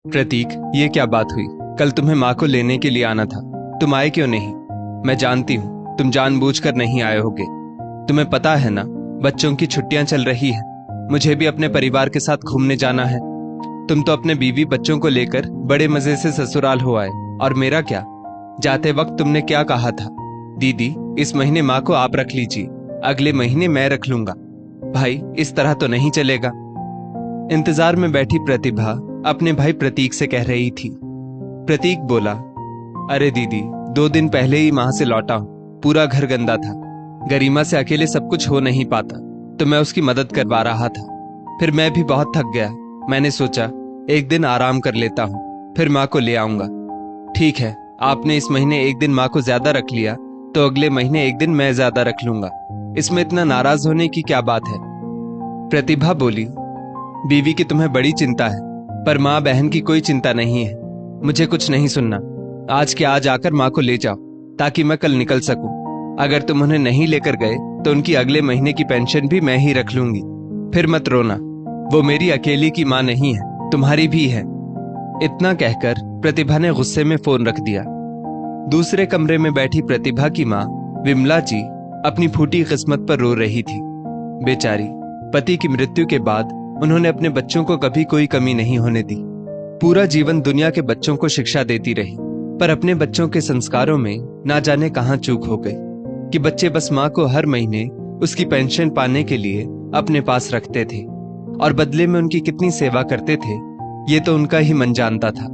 प्रतीक, ये क्या बात हुई? कल तुम्हें माँ को लेने के लिए आना था, तुम आए क्यों नहीं? मैं जानती हूँ तुम जानबूझकर नहीं आए होगे। तुम्हें पता है ना, बच्चों की छुट्टियां चल रही हैं। मुझे भी अपने परिवार के साथ घूमने जाना है। तुम तो अपने बीवी बच्चों को लेकर बड़े मजे से ससुराल हो आए, और मेरा क्या? जाते वक्त तुमने क्या कहा था? दीदी, इस महीने माँ को आप रख लीजिए, अगले महीने मैं रख लूंगा। भाई, इस तरह तो नहीं चलेगा। इंतजार में बैठी प्रतिभा अपने भाई प्रतीक से कह रही थी। प्रतीक बोला, अरे दीदी, 2 दिन पहले ही वहां से लौटा हूं। पूरा घर गंदा था। गरिमा से अकेले सब कुछ हो नहीं पाता, तो मैं उसकी मदद करवा रहा था। फिर मैं भी बहुत थक गया। मैंने सोचा एक दिन आराम कर लेता हूं, फिर माँ को ले आऊंगा। ठीक है, आपने इस महीने एक दिन माँ को ज्यादा रख लिया, तो अगले महीने एक दिन मैं ज्यादा रख लूंगा। इसमें इतना नाराज होने की क्या बात है? प्रतिभा बोली, बीवी की तुम्हें बड़ी चिंता है, पर माँ बहन की कोई चिंता नहीं है। मुझे कुछ नहीं सुनना। आज के आज आकर माँ को ले जाओ, ताकि मैं कल निकल सकूं। अगर तुम उन्हें नहीं लेकर गए तो उनकी अगले महीने की पेंशन भी मैं ही रख लूंगी। फिर मत रोना, वो मेरी अकेली की माँ नहीं है, तुम्हारी भी है। इतना कहकर प्रतिभा ने गुस्से में फोन रख दिया। दूसरे कमरे में बैठी प्रतिभा की माँ विमला जी अपनी फूटी किस्मत पर रो रही थी। बेचारी, पति की मृत्यु के बाद उन्होंने अपने बच्चों को कभी कोई कमी नहीं होने दी। पूरा जीवन दुनिया के बच्चों को शिक्षा देती रही, पर अपने बच्चों के संस्कारों में ना जाने कहां चूक हो गई कि बच्चे बस माँ को हर महीने उसकी पेंशन पाने के लिए अपने पास रखते थे, और बदले में उनकी कितनी सेवा करते थे ये तो उनका ही मन जानता था।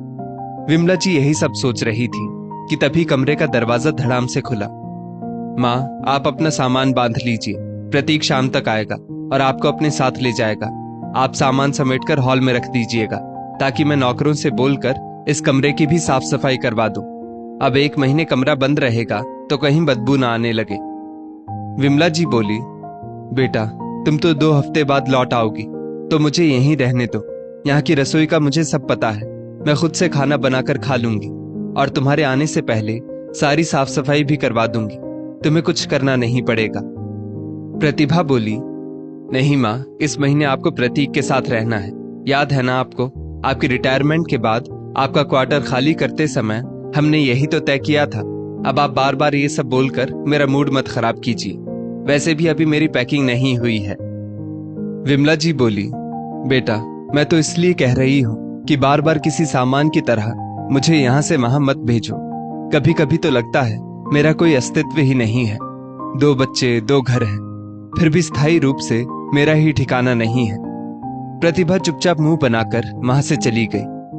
विमला जी यही सब सोच रही थी कि तभी कमरे का दरवाजा धड़ाम से खुला। माँ, आप अपना सामान बांध लीजिए, प्रतीक शाम तक आएगा और आपको अपने साथ ले जाएगा। आप सामान समेटकर हॉल में रख दीजिएगा, ताकि मैं नौकरों से बोलकर इस कमरे की भी साफ सफाई करवा दूं। अब 1 महीने कमरा बंद रहेगा तो कहीं बदबू ना आने लगे। विमला जी बोली, बेटा, तुम तो 2 हफ्ते बाद लौट आओगी, तो मुझे यहीं रहने दो। यहाँ की रसोई का मुझे सब पता है। मैं खुद से खाना बनाकर खा लूंगी, और तुम्हारे आने से पहले सारी साफ सफाई भी करवा दूंगी। तुम्हें कुछ करना नहीं पड़ेगा। प्रतिभा बोली, नहीं माँ, इस महीने आपको प्रतीक के साथ रहना है। याद है ना आपको, आपकी रिटायरमेंट के बाद आपका क्वार्टर खाली करते समय हमने यही तो तय किया था। अब आप बार बार ये सब बोलकर मेरा मूड मत खराब कीजिए। वैसे भी अभी मेरी पैकिंग नहीं हुई है। विमला जी बोली, बेटा, मैं तो इसलिए कह रही हूँ कि बार बार किसी सामान की तरह मुझे यहाँ से वहां मत भेजो। कभी कभी तो लगता है मेरा कोई अस्तित्व ही नहीं है। 2 बच्चे, 2 घर हैं, फिर भी स्थायी रूप से मेरा ही ठिकाना नहीं है। प्रतिभा चुपचाप मुंह बनाकर वहां से चली गई।